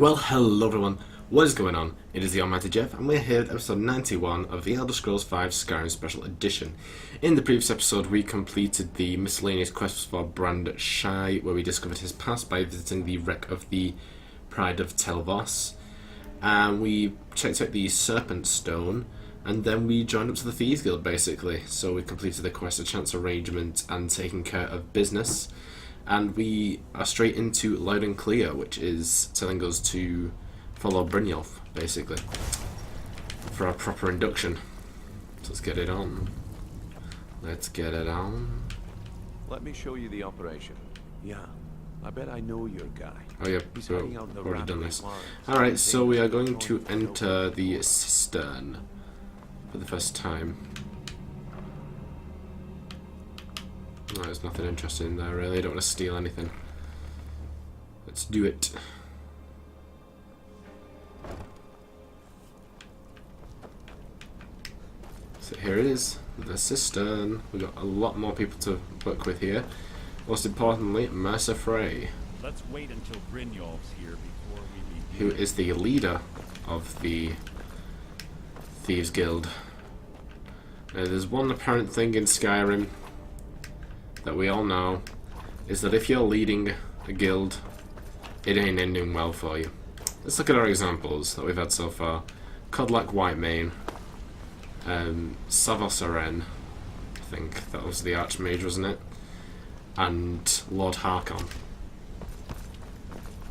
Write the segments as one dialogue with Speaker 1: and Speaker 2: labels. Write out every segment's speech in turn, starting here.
Speaker 1: Well, hello everyone, what is going on? It is the Almighty Geoff, and we're here at episode 91 of the Elder Scrolls V Skyrim Special Edition. In the previous episode, we completed the miscellaneous quests for Brand Shai, where we discovered his past by visiting the wreck of the Pride of Telvos, and we checked out the Serpent Stone, and then we joined up to the Thieves Guild, basically. So we completed the quest of Chance Arrangement and taking care of business. And we are straight into Loud and Clear, which is telling us to follow Brynjolf, basically, for our proper induction. So let's get it on. Let's get it on.
Speaker 2: Let me show you the operation. Yeah, I bet I know your guy.
Speaker 1: Oh yeah,
Speaker 2: He's
Speaker 1: we've
Speaker 2: hiding out in the
Speaker 1: already done
Speaker 2: Rattly
Speaker 1: this.
Speaker 2: Farms.
Speaker 1: Alright, so we are going to enter the cistern for the first time. No, there's nothing interesting in there really, I don't want to steal anything. Let's do it. So here it is, the cistern. We've got a lot more people to work with here. Most importantly, Mercer Frey,
Speaker 3: Let's wait until Brynjolf's here before we
Speaker 1: who
Speaker 3: begin.
Speaker 1: is the leader of the Thieves Guild. Now, there's one apparent thing in Skyrim that we all know, is that if you're leading a guild, it ain't ending well for you. Let's look at our examples that we've had so far. Codlac Whitemane, Savos Aren, I think that was the Archmage, wasn't it? And Lord Harkon.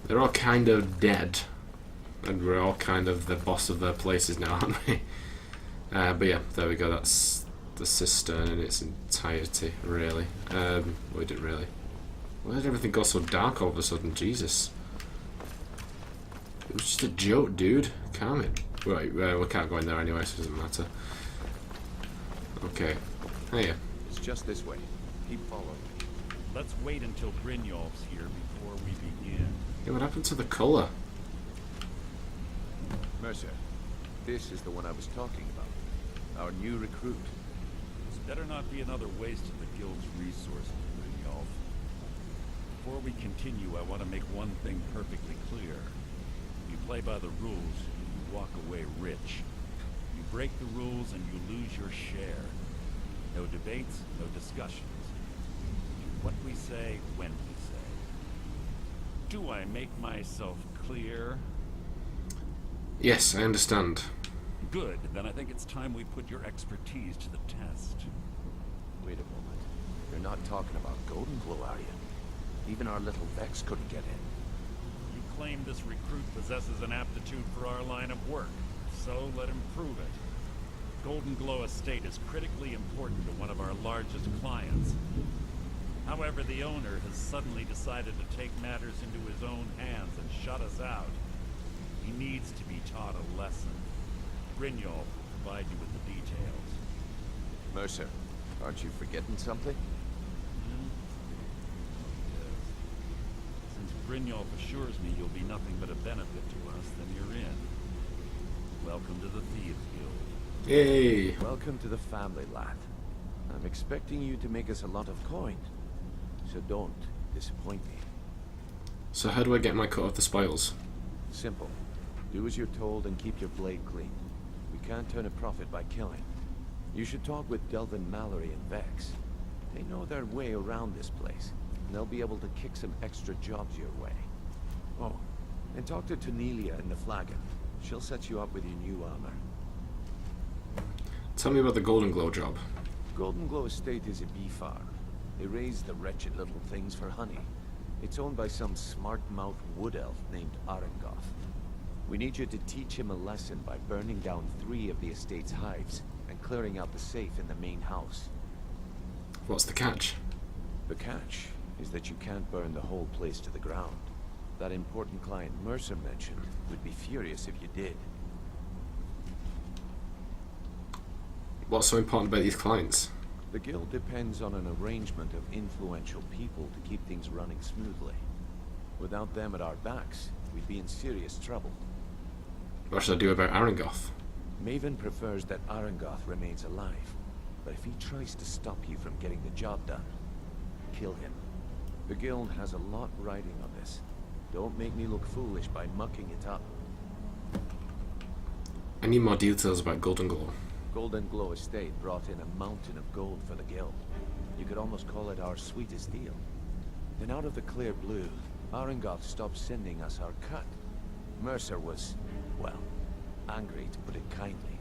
Speaker 1: They're all kind of dead, and we're all kind of the boss of their places now, aren't we? But yeah, there we go, that's the cistern in its entirety, really. We didn't really. Why did everything go so dark all of a sudden? Jesus. It was just a joke, dude. Calm it. Right, we can't go in there anyway, so it doesn't matter. Okay. Hiya.
Speaker 2: It's just this way. Keep following me.
Speaker 3: Let's wait until Brynjolf's here before we begin.
Speaker 1: Yeah, what happened to the colour?
Speaker 2: Mercer, this is the one I was talking about. Our new recruit.
Speaker 3: This better not be another waste of the guild's resources, Brynjolf. Before we continue, I want to make one thing perfectly clear. You play by the rules, you walk away rich. You break the rules and you lose your share. No debates, no discussions. Do what we say, when we say. Do I make myself clear?
Speaker 1: Yes, I understand.
Speaker 3: Good, then I think it's time we put your expertise to the test.
Speaker 2: Wait a moment. You're not talking about Goldenglow, are you? Even our little Vex couldn't get in.
Speaker 3: You claim this recruit possesses an aptitude for our line of work, so let him prove it. Goldenglow Estate is critically important to one of our largest clients. However, the owner has suddenly decided to take matters into his own hands and shut us out. He needs to be taught a lesson. Brynjolf will provide you with the details.
Speaker 2: Mercer, aren't you forgetting something?
Speaker 3: Yes. Since Brynjolf assures me you'll be nothing but a benefit to us, then you're in. Welcome to the Thieves Guild.
Speaker 1: Yay!
Speaker 2: Welcome to the family, lad. I'm expecting you to make us a lot of coin. So don't disappoint me.
Speaker 1: So how do I get my cut of the spoils?
Speaker 2: Simple. Do as you're told and keep your blade clean. We can't turn a profit by killing. You should talk with Delvin Mallory and Vex. They know their way around this place, and they'll be able to kick some extra jobs your way. Oh, and talk to Tonelia in the Flagon. She'll set you up with your new armor.
Speaker 1: Tell me about the Goldenglow job.
Speaker 2: Goldenglow Estate is a bee farm. They raise the wretched little things for honey. It's owned by some smart-mouthed wood elf named Arengoth. We need you to teach him a lesson by burning down 3 of the estate's hives and clearing out the safe in the main house.
Speaker 1: What's the catch?
Speaker 2: The catch is that you can't burn the whole place to the ground. That important client Mercer mentioned would be furious if you did.
Speaker 1: What's so important about these clients?
Speaker 2: The guild depends on an arrangement of influential people to keep things running smoothly. Without them at our backs, we'd be in serious trouble.
Speaker 1: What should I do about Arengoth?
Speaker 2: Maven prefers that Arengoth remains alive, but if he tries to stop you from getting the job done, kill him. The guild has a lot riding on this. Don't make me look foolish by mucking it up.
Speaker 1: I need more details about Goldenglow.
Speaker 2: Goldenglow Estate brought in a mountain of gold for the guild. You could almost call it our sweetest deal. Then out of the clear blue, Arengoth stopped sending us our cut. Mercer was, well, angry to put it kindly.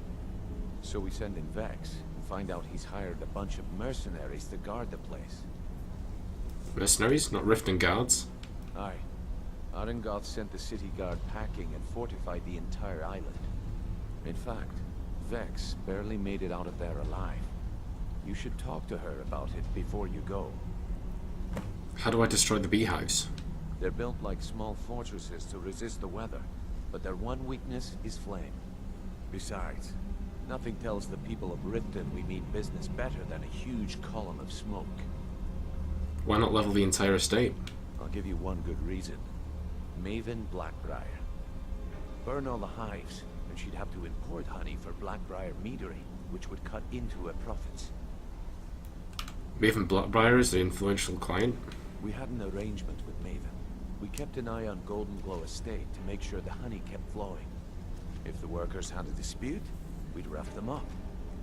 Speaker 2: So we send in Vex and find out he's hired a bunch of mercenaries to guard the place.
Speaker 1: Mercenaries, not Riften guards?
Speaker 2: Aye. Arengoth sent the city guard packing and fortified the entire island. In fact, Vex barely made it out of there alive. You should talk to her about it before you go.
Speaker 1: How do I destroy the beehives?
Speaker 2: They're built like small fortresses to resist the weather, but their one weakness is flame. Besides, nothing tells the people of Riften we mean business better than a huge column of smoke.
Speaker 1: Why not level the entire estate?
Speaker 2: I'll give you one good reason. Maven Blackbriar. Burn all the hives, and she'd have to import honey for Blackbriar meadery, which would cut into her profits.
Speaker 1: Maven Blackbriar is the influential client.
Speaker 2: We had an arrangement with Maven. We kept an eye on Goldenglow Estate to make sure the honey kept flowing. If the workers had a dispute, we'd rough them up.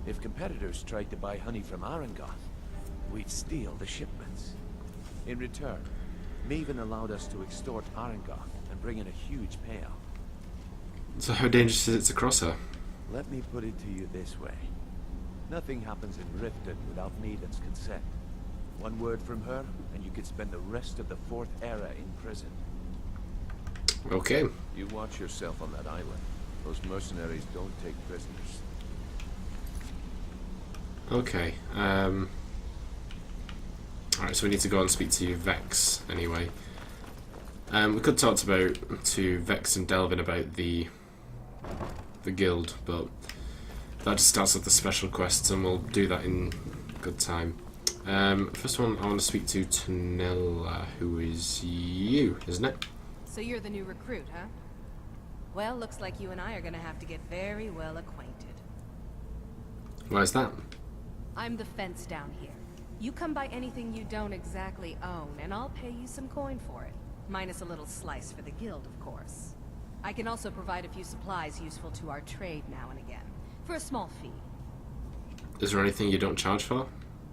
Speaker 2: If competitors tried to buy honey from Arengoth, we'd steal the shipments. In return, Maven allowed us to extort Arengoth and bring in a huge payout.
Speaker 1: So how dangerous is it to cross her?
Speaker 2: Let me put it to you this way. Nothing happens in Riften without Maiden's consent. One word from her, and you could spend the rest of the Fourth Era in prison.
Speaker 1: Okay.
Speaker 2: You watch yourself on that island. Those mercenaries don't take prisoners.
Speaker 1: Okay. Alright, so we need to go and speak to Vex anyway. We could talk to Vex and Delvin about the guild, but that just starts with the special quests, and we'll do that in good time. First one, I want to speak to Tanella, who is you, isn't it?
Speaker 4: So you're the new recruit, huh? Well, looks like you and I are gonna have to get very well acquainted.
Speaker 1: Why is that?
Speaker 4: I'm the fence down here. You come by anything you don't exactly own, and I'll pay you some coin for it. Minus a little slice for the guild, of course. I can also provide a few supplies useful to our trade now and again, for a small fee.
Speaker 1: Is there anything you don't charge for?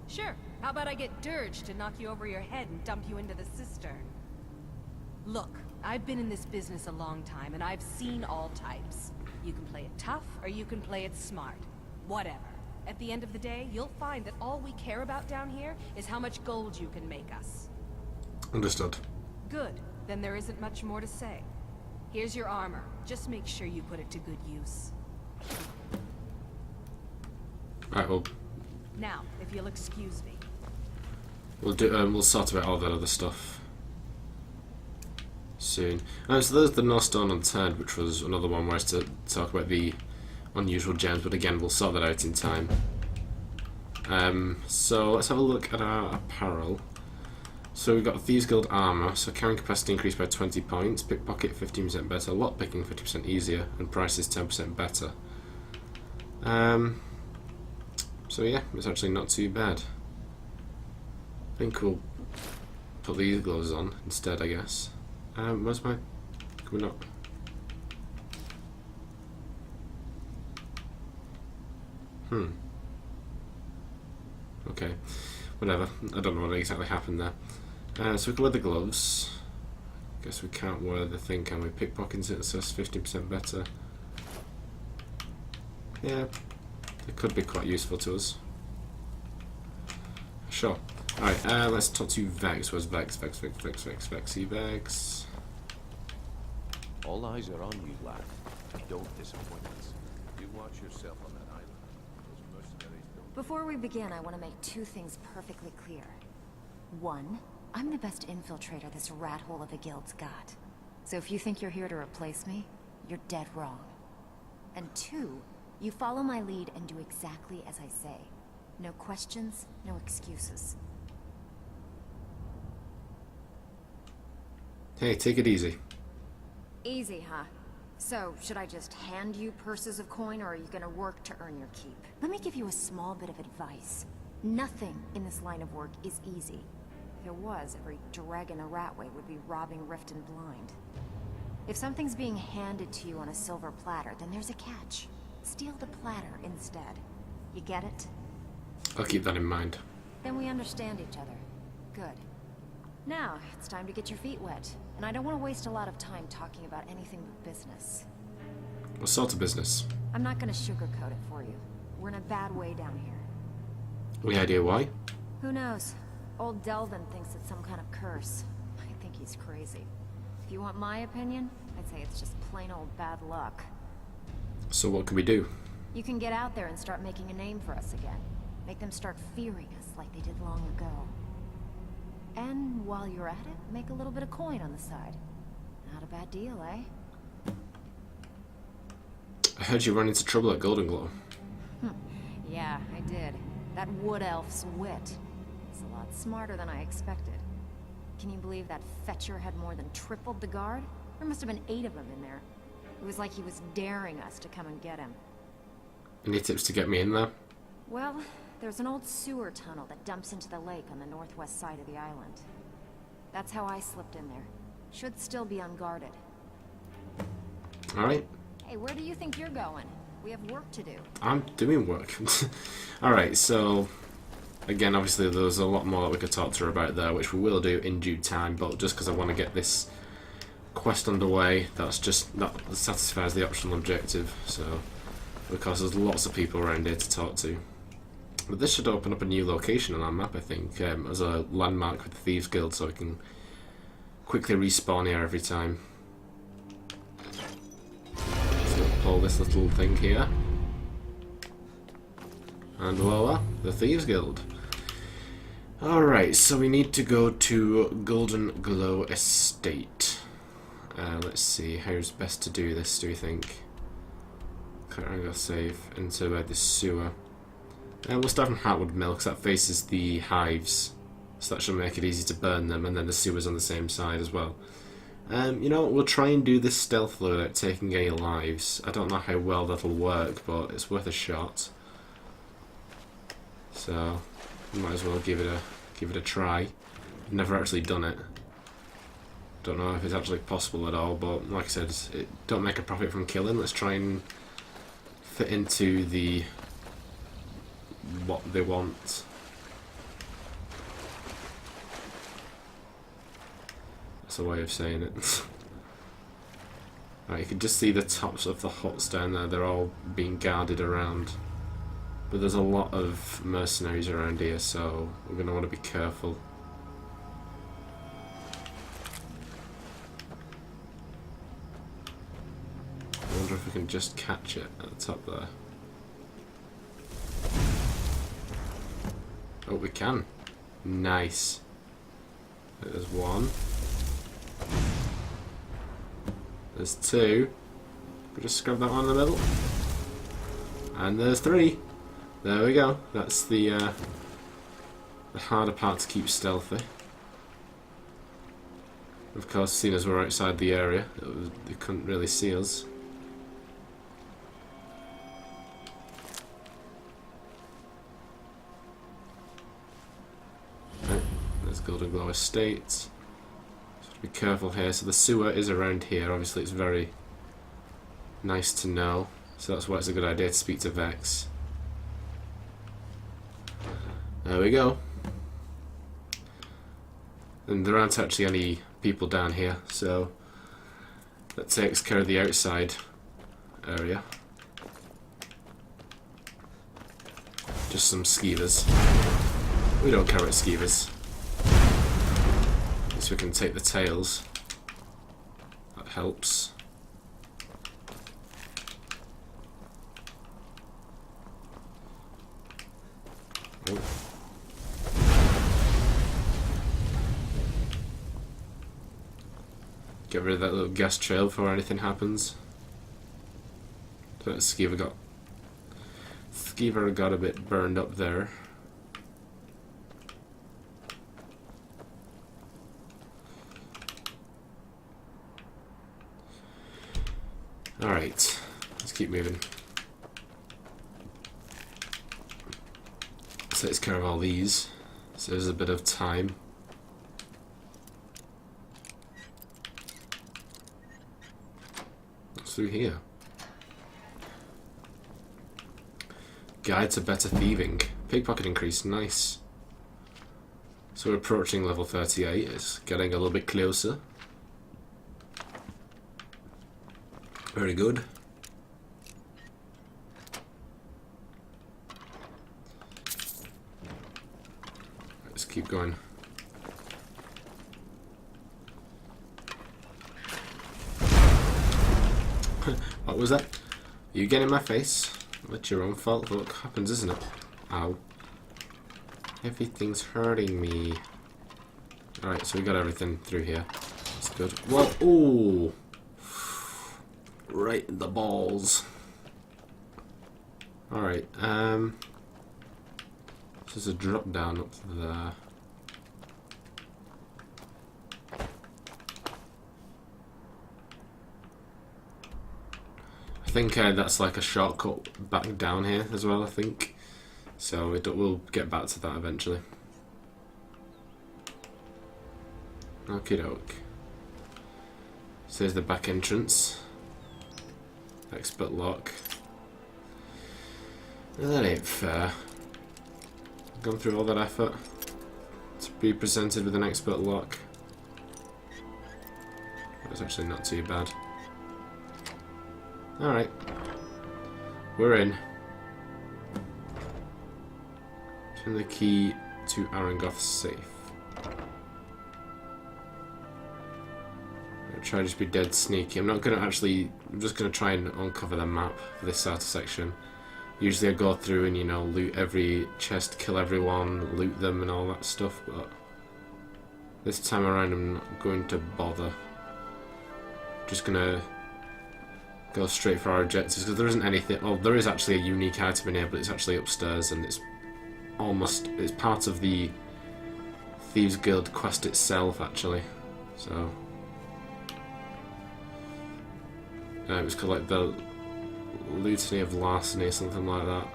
Speaker 4: Sure. How about I get Dirge to knock you over your head and dump you into the cistern? Look, I've been in this business a long time, and I've seen all types. You can play it tough, or you can play it smart. Whatever. At the end of the day, you'll find that all we care about down here is how much gold you can make us.
Speaker 1: Understood.
Speaker 4: Good. Then there isn't much more to say. Here's your armor. Just make sure you put it to good use.
Speaker 1: Alright, well,
Speaker 4: Now, if you'll excuse me.
Speaker 1: we'll sort about all that other stuff soon. So there's the Northstone Unturned, which was another one where I was to talk about the unusual gems, but again, we'll sort that out in time. So let's have a look at our apparel. So we've got Thieves Guild armor, so carrying capacity increased by 20 points, pickpocket 15% better, lockpicking 50% easier, and price is 10% better. So yeah, it's actually not too bad. I think we'll put these gloves on instead, I guess. Where's my... coming up? Okay, whatever. I don't know what exactly happened there. So we can wear the gloves. Guess we can't wear the thing, can we? Pickpocketing it, so it's 15% better. Yeah, it could be quite useful to us. Sure. Alright, let's talk to Vex. Where's Vex? Vexy Vex.
Speaker 2: All eyes are on you, lad. Don't disappoint us. You watch yourself on that island. Those mercenaries don't...
Speaker 5: Before we begin, I want to make two things perfectly clear. One, I'm the best infiltrator this rat hole of a guild's got. So if you think you're here to replace me, you're dead wrong. And two, you follow my lead and do exactly as I say. No questions, no excuses.
Speaker 1: Hey, take it easy.
Speaker 5: Easy, huh? So, should I just hand you purses of coin, or are you gonna work to earn your keep? Let me give you a small bit of advice. Nothing in this line of work is easy. If it was, every dragon a Ratway would be robbing Rift and Blind. If something's being handed to you on a silver platter, then there's a catch. Steal the platter instead. You get it?
Speaker 1: I'll keep that in mind.
Speaker 5: Then we understand each other. Good. Now, it's time to get your feet wet. And I don't want to waste a lot of time talking about anything but business.
Speaker 1: What sort of business?
Speaker 5: I'm not gonna sugarcoat it for you. We're in a bad way down here.
Speaker 1: Any idea why?
Speaker 5: Who knows? Old Delvin thinks it's some kind of curse. I think he's crazy. If you want my opinion, I'd say it's just plain old bad luck.
Speaker 1: So what can we do?
Speaker 5: You can get out there and start making a name for us again. Make them start fearing us like they did long ago. And while you're at it, make a little bit of coin on the side. Not a bad deal, eh?
Speaker 1: I heard you run into trouble at Goldenglow.
Speaker 5: Yeah, I did. That wood elf's wit. He's a lot smarter than I expected. Can you believe that fetcher had more than tripled the guard? There must have been 8 of them in there. It was like he was daring us to come and get him.
Speaker 1: Any tips to get me in there?
Speaker 5: Well, there's an old sewer tunnel that dumps into the lake on the northwest side of the island. That's how I slipped in there. Should still be unguarded.
Speaker 1: Alright.
Speaker 5: Hey, where do you think you're going? We have work to do.
Speaker 1: I'm doing work. Alright, so again, obviously there's a lot more that we could talk to her about there, which we will do in due time, but just because I want to get this quest underway, that satisfies the optional objective. So because there's lots of people around here to talk to. But this should open up a new location on our map, I think, as a landmark with the Thieves Guild, so we can quickly respawn here every time. So pull this little thing here. And voila, the Thieves Guild. Alright, so we need to go to Goldenglow Estate. Let's see, how's best to do this, do you think? I'm going to save into the sewer. We'll start from Heartwood Mill, because that faces the hives. So that should make it easy to burn them, and then the sewer's on the same side as well. You know what, we'll try and do this stealthily without taking any lives. I don't know how well that'll work, but it's worth a shot. So, we might as well give it a try. I've never actually done it. Don't know if it's actually possible at all, but like I said, don't make a profit from killing. Let's try and fit into what they want. That's a way of saying it. Right, you can just see the tops of the huts down there. They're all being guarded around. But there's a lot of mercenaries around here, so we're going to want to be careful. I wonder if we can just catch it at the top there. Oh, we can. Nice. There's one. There's two. We just scrub that one in the middle. And there's 3. There we go. That's the harder part to keep stealthy. Of course, seeing as we're outside the area, they couldn't really see us. There's Goldenglow Estate. So be careful here. So the sewer is around here. Obviously, it's very nice to know. So that's why it's a good idea to speak to Vex. There we go. And there aren't actually any people down here, so that takes care of the outside area. Just some skeevers. We don't care about skeevers. At least we can take the tails. That helps. Oh. Get rid of that little gas trail before anything happens. So that skeever got a bit burned up there. Alright, let's keep moving. So takes care of all these. So there's a bit of time. What's through here? Guide to better thieving. Pickpocket increase, nice. So we're approaching level 38, it's getting a little bit closer. Very good. Let's keep going. What was that? You get in my face? It's your own fault. Look, happens, isn't it? Ow. Everything's hurting me. Alright, so we got everything through here. That's good. Well, ooh. Right in the balls. Alright, there's a drop down up there. I think that's like a shortcut back down here as well, I think. So we'll get back to that eventually. Okie doke. So there's the back entrance. Expert lock. Well, that ain't fair. I've gone through all that effort to be presented with an expert lock. That's actually not too bad. Alright. We're in. Turn the key to Arangoth's safe. I'll try to just be dead sneaky. I'm just gonna try and uncover the map for this outer section. Usually I go through and, you know, loot every chest, kill everyone, loot them and all that stuff, but this time around I'm not going to bother. Just gonna go straight for our objectives, because there isn't anything. Well, there is actually a unique item in here, but it's actually upstairs, and it's part of the Thieves Guild quest itself, actually. So it was called like the Litany of Larceny or something like that.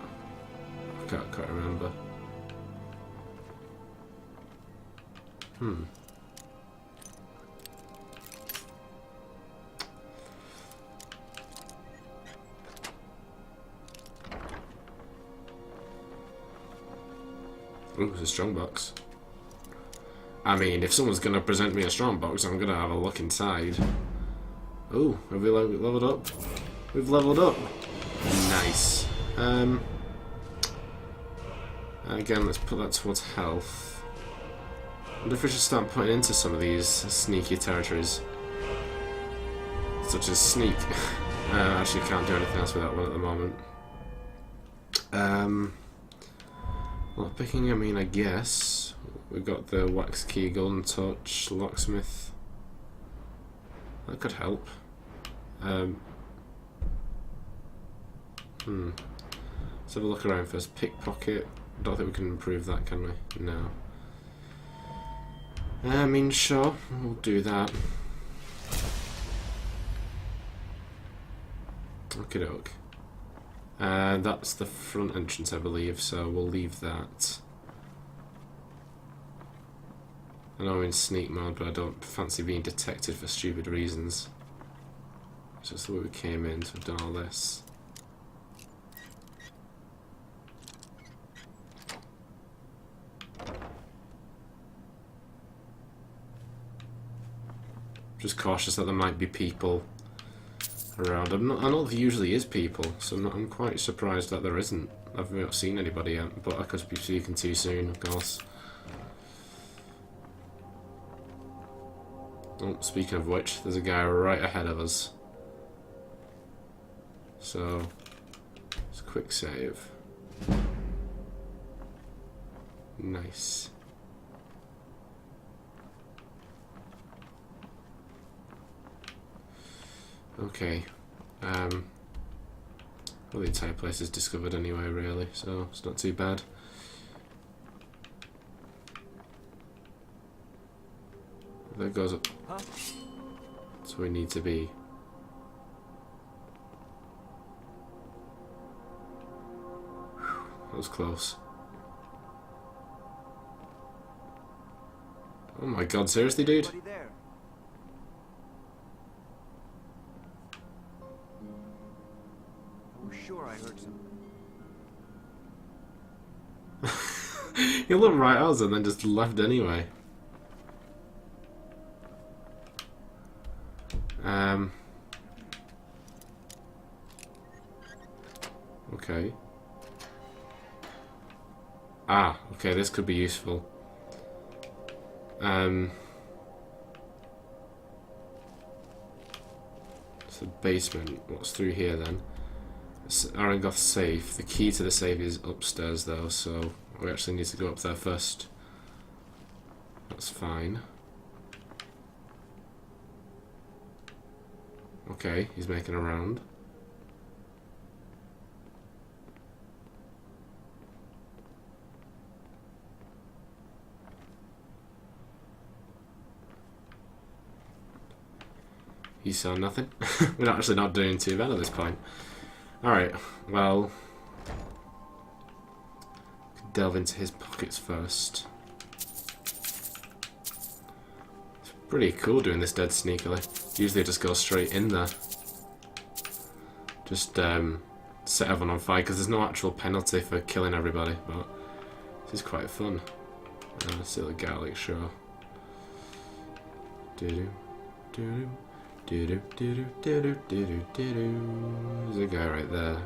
Speaker 1: I can't remember. Ooh, it's a strongbox. I mean, if someone's gonna present me a strongbox, I'm gonna have a look inside. Ooh, have we leveled up? We've leveled up. Nice. Again, let's put that towards health. I wonder if we should start putting into some of these sneaky territories. Such as sneak. I actually can't do anything else with that one at the moment. Well, picking, I mean, I guess. We've got the wax key, golden touch, locksmith. That could help. Let's have a look around first. Pickpocket. I don't think we can improve that, can we? No. I mean, sure, we'll do that. Okie doke. That's the front entrance, I believe, so we'll leave that. I know I'm in sneak mode, but I don't fancy being detected for stupid reasons. It's just the way we came in to have done all this. Just cautious that there might be people around. I know there usually is people, so I'm quite surprised that there isn't. I've not seen anybody yet, but I could be speaking too soon, of course. Oh, speaking of which, there's a guy right ahead of us. So, it's a quick save. Nice. Okay. Well, the entire place is discovered anyway, really, so it's not too bad. That goes up. That's where we need to be. That was close. Oh my god, seriously, dude?
Speaker 2: sure I heard some.
Speaker 1: He looked right at us and then just left anyway. Okay. Ah, okay, this could be useful. It's the basement. What's through here then? It's Arangoth's safe. The key to the safe is upstairs though, so we actually need to go up there first. That's fine. Okay, he's making a round. He saw nothing. We're actually not doing too bad at this point. Alright, well... delve into his pockets first. It's pretty cool doing this dead sneakily. Usually I just go straight in there. Just set everyone on fire, because there's no actual penalty for killing everybody, but this is quite fun. See the garlic show. Doo-doo, doo-doo. Do-do, do-do, do-do, do-do, do-do. There's a guy right there.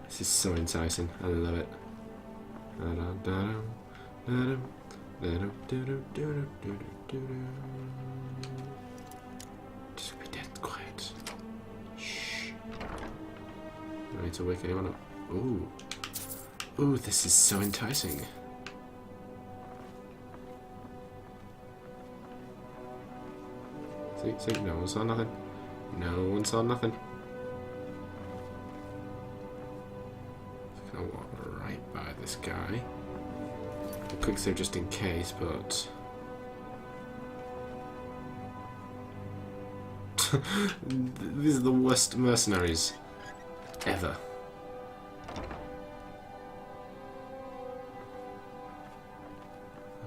Speaker 1: This is so enticing. I love it. Just be dead quiet. Shh. I need to wake anyone up. Ooh. Ooh, this is so enticing. See, no one saw nothing. No one saw nothing. Just gonna walk right by this guy. A quick save just in case, but... these are the worst mercenaries ever.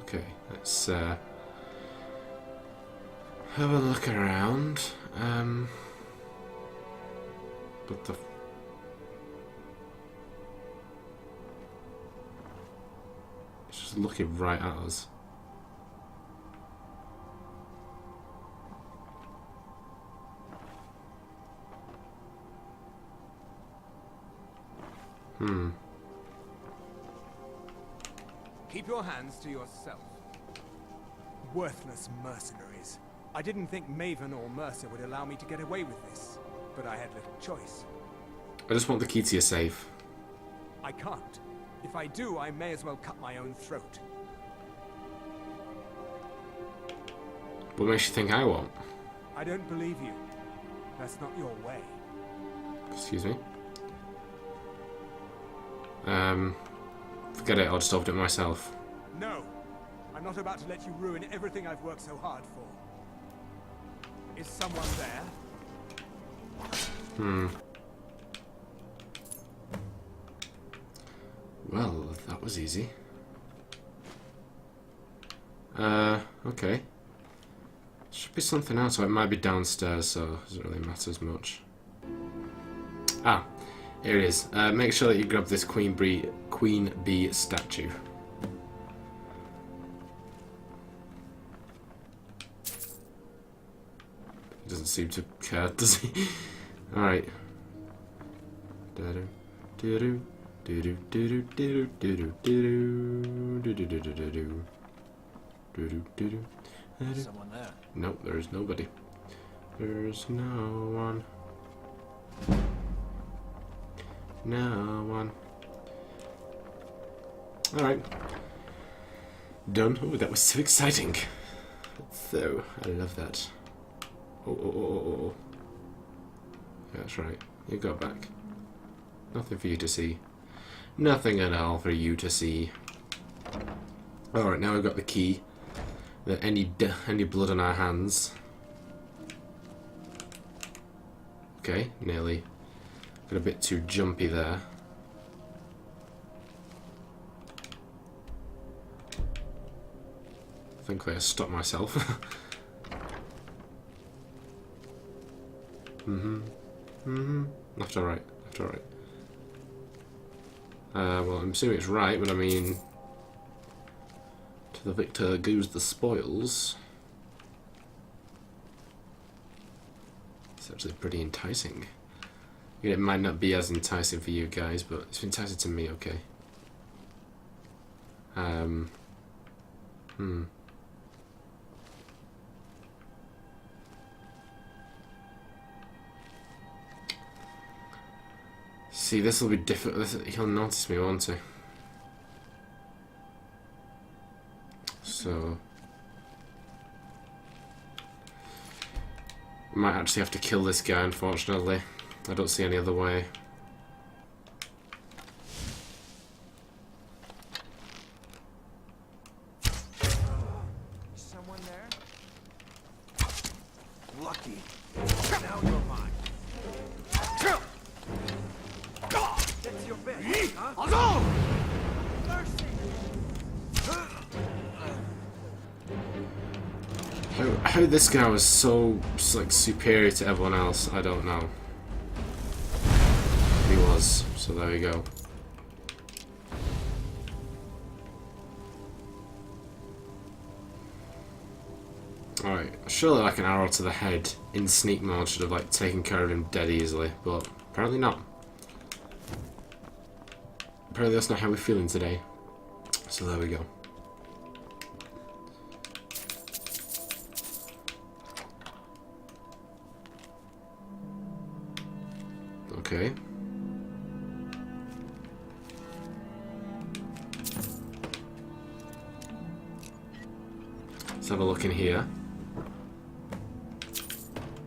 Speaker 1: Okay, let's have a look around. What the... It's just looking right at us.
Speaker 6: Keep your hands to yourself. Worthless mercenaries. I didn't think Maven or Mercer would allow me to get away with this, but I had little choice.
Speaker 1: I just want the key to your safe.
Speaker 6: I can't. If I do, I may as well cut my own throat.
Speaker 1: What makes you think I won't?
Speaker 6: I don't believe you. That's not your way.
Speaker 1: Excuse me? Forget it, I'll just open it myself.
Speaker 6: No! I'm not about to let you ruin everything I've worked so hard for. Is someone there?
Speaker 1: Well, that was easy. Okay. Should be something else, or it might be downstairs, so it doesn't really matter as much. Ah, here it is. Make sure that you grab this Queen Bee statue. He doesn't seem to care, does he? Alright.
Speaker 2: Someone there.
Speaker 1: Nope, there's nobody. There's no one. No one. Alright. Done. Oh, that was so exciting. So, I love that. Oh. Yeah, that's right. You go back. Nothing for you to see. Nothing at all for you to see. Alright, now we've got the key. Any blood on our hands Okay, nearly got a bit too jumpy there. I think I stopped myself. Left or right? Left or right? Well, I'm assuming it's right, but I mean, to the victor goes the spoils. It's actually pretty enticing. It might not be as enticing for you guys, but it's enticing to me, okay. See, this will be difficult. He'll notice me, won't he? So I might actually have to kill this guy, unfortunately. I don't see any other way.
Speaker 6: Someone there? Lucky. Now you're mine. That's your best, huh? Mercy!
Speaker 1: How this guy was so like superior to everyone else, I don't know. He was, so there we go. Alright, surely like an arrow to the head in sneak mode should have like taken care of him dead easily, but apparently not. Apparently that's not how we're feeling today. So there we go. Okay. Let's have a look in here.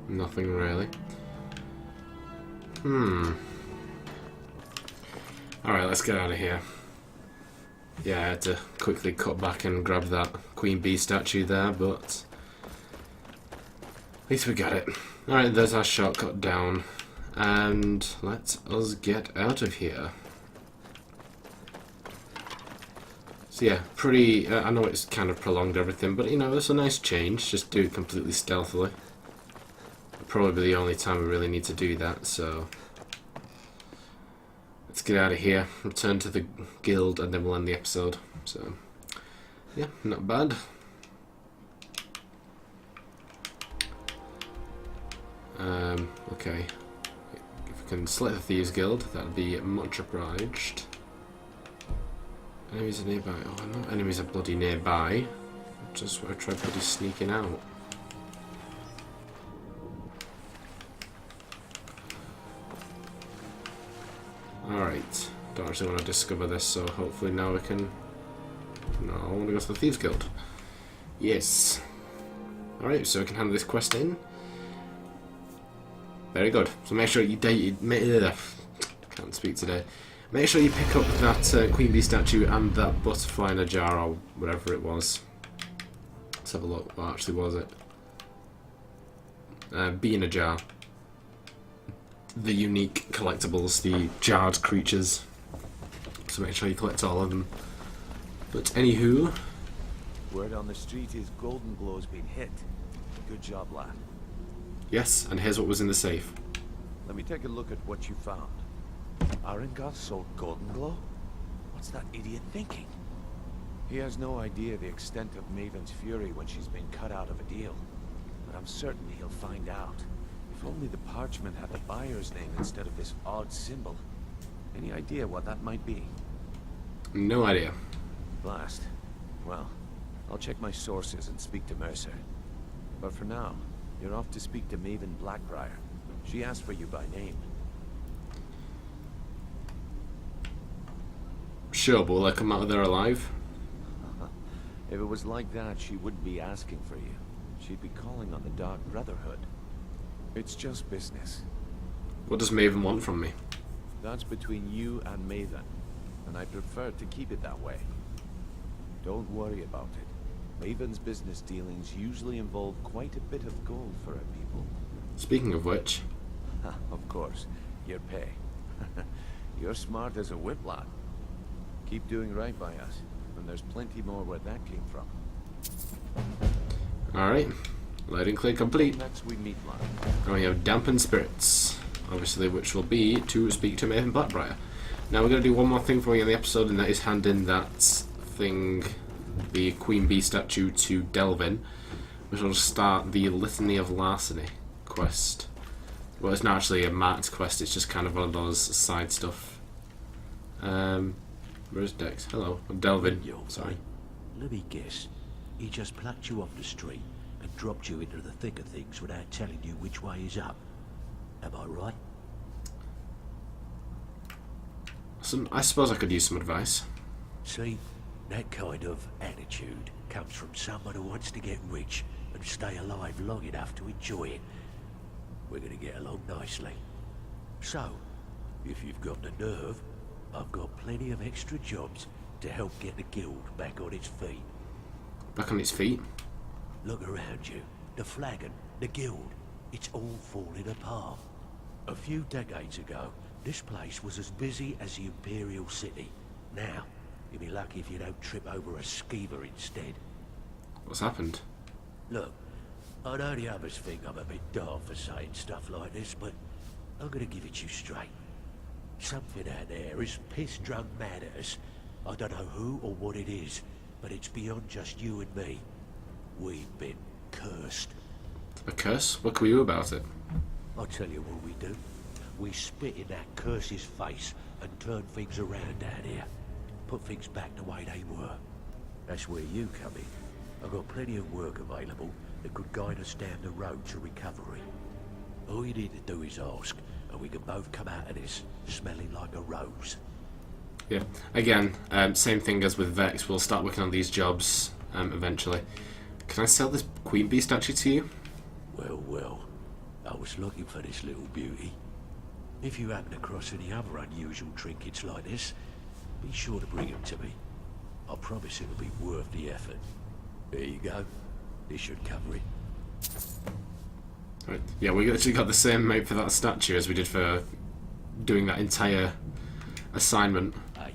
Speaker 1: Nothing really. Alright, let's get out of here. Yeah, I had to quickly cut back and grab that Queen Bee statue there, but at least we got it. Alright, there's our shortcut down. And let us get out of here. So yeah, pretty, I know it's kind of prolonged everything, but you know, it's a nice change, just do it completely stealthily. Probably the only time we really need to do that, so let's get out of here, return to the guild, and then we'll end the episode. So yeah, not bad. Okay. Can select the Thieves Guild, that'd be much obliged. Enemies are nearby. Oh, no, enemies are bloody nearby. Just want to try bloody sneaking out. Alright. Don't actually want to discover this, so hopefully now we can. No, I want to go to the Thieves Guild. Yes. Alright, so we can hand this quest in. Very good. So make sure you can't speak today. Make sure you pick up that Queen Bee statue and that butterfly in a jar or whatever it was. Let's have a look. What actually was it? Bee in a jar. The unique collectibles, the jarred creatures. So make sure you collect all of them. But anywho,
Speaker 2: Word on the street is Goldenglow's been hit. Good job, lad.
Speaker 1: yes, and here's what was in the safe.
Speaker 2: Let me take a look at what you found. Arengoth sold Goldenglow? What's that idiot thinking? He has no idea the extent of Maven's fury when she's been cut out of a deal. But I'm certain he'll find out. If only the parchment had the buyer's name instead of this odd symbol. Any idea what that might be?
Speaker 1: No idea.
Speaker 2: Blast. Well, I'll check my sources and speak to Mercer. But for now, you're off to speak to Maven Blackbriar. She asked for you by name.
Speaker 1: Sure, but will I come out of there alive?
Speaker 2: If it was like that, she wouldn't be asking for you. She'd be calling on the Dark Brotherhood. It's just business.
Speaker 1: What does Maven want from me?
Speaker 2: That's between you and Maven, and I prefer to keep it that way. Don't worry about it. Maven's business dealings usually involve quite a bit of gold for her people.
Speaker 1: Speaking of which,
Speaker 2: Of course. Your pay. You're smart as a whip-lad. Keep doing right by us, and there's plenty more where that came from.
Speaker 1: Alright. Loading clear complete.
Speaker 2: Next we meet lad.
Speaker 1: Now we have Dampened Spirits, obviously, which will be to speak to Maven Blackbriar. Now we're going to do one more thing for you in the episode, and that is hand in that thing, the Queen Bee statue, to Delvin, which will start the Litany of Larceny quest. Well, it's not actually a marked quest, it's just kind of one of those side stuff. Where's Dex? Hello. Delvin. Sorry.
Speaker 7: Let me guess. He just plucked you off the street and dropped you into the thick of things without telling you which way is up. Am I right?
Speaker 1: I suppose I could use some advice.
Speaker 7: See, that kind of attitude comes from someone who wants to get rich and stay alive long enough to enjoy it. We're gonna get along nicely. So, if you've got the nerve, I've got plenty of extra jobs to help get the guild back on its feet.
Speaker 1: Back on its feet?
Speaker 7: Look around you. The flagon, the guild, it's all falling apart. A few decades ago, this place was as busy as the Imperial City. Now, you'll be lucky if you don't trip over a skeever instead.
Speaker 1: What's happened?
Speaker 7: Look, I know the others think I'm a bit daft for saying stuff like this, but I'm gonna give it to you straight. Something out there is piss-drunk mad at us. I don't know who or what it is, but it's beyond just you and me. We've been cursed.
Speaker 1: A curse? What can we do about it?
Speaker 7: I'll tell you what we do. We spit in that curse's face and turn things around down here. Put things back the way they were. That's where you come in. I've got plenty of work available that could guide us down the road to recovery. All you need to do is ask, and we can both come out of this smelling like a rose.
Speaker 1: Yeah. Again, same thing as with Vex. We'll start working on these jobs eventually. Can I sell this Queen Bee statue to you?
Speaker 7: Well, well. I was looking for this little beauty. If you happen across any other unusual trinkets like this, be sure to bring them to me. I promise it'll be worth the effort. There you go. This should cover it.
Speaker 1: Right. Yeah, we actually got the same mate for that statue as we did for doing that entire assignment.
Speaker 7: Hey,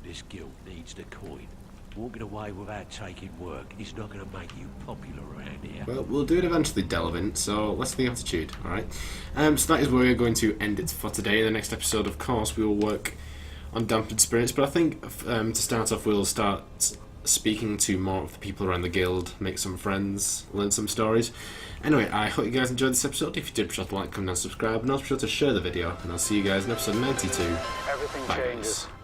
Speaker 7: this guild needs the coin. Walking away without taking work is not going to make you popular around here.
Speaker 1: Well, we'll do it eventually, Delvin, so let's the attitude, alright? So that is where we're going to end it for today. In the next episode, of course, we will work on Dampened Spirits, but I think to start off, we'll start speaking to more of the people around the guild, make some friends, learn some stories. Anyway, I hope you guys enjoyed this episode. If you did, be sure to like, comment and subscribe, and also be sure to share the video, and I'll see you guys in episode 92.
Speaker 8: Everything
Speaker 1: Bye,
Speaker 8: changes.
Speaker 1: guys.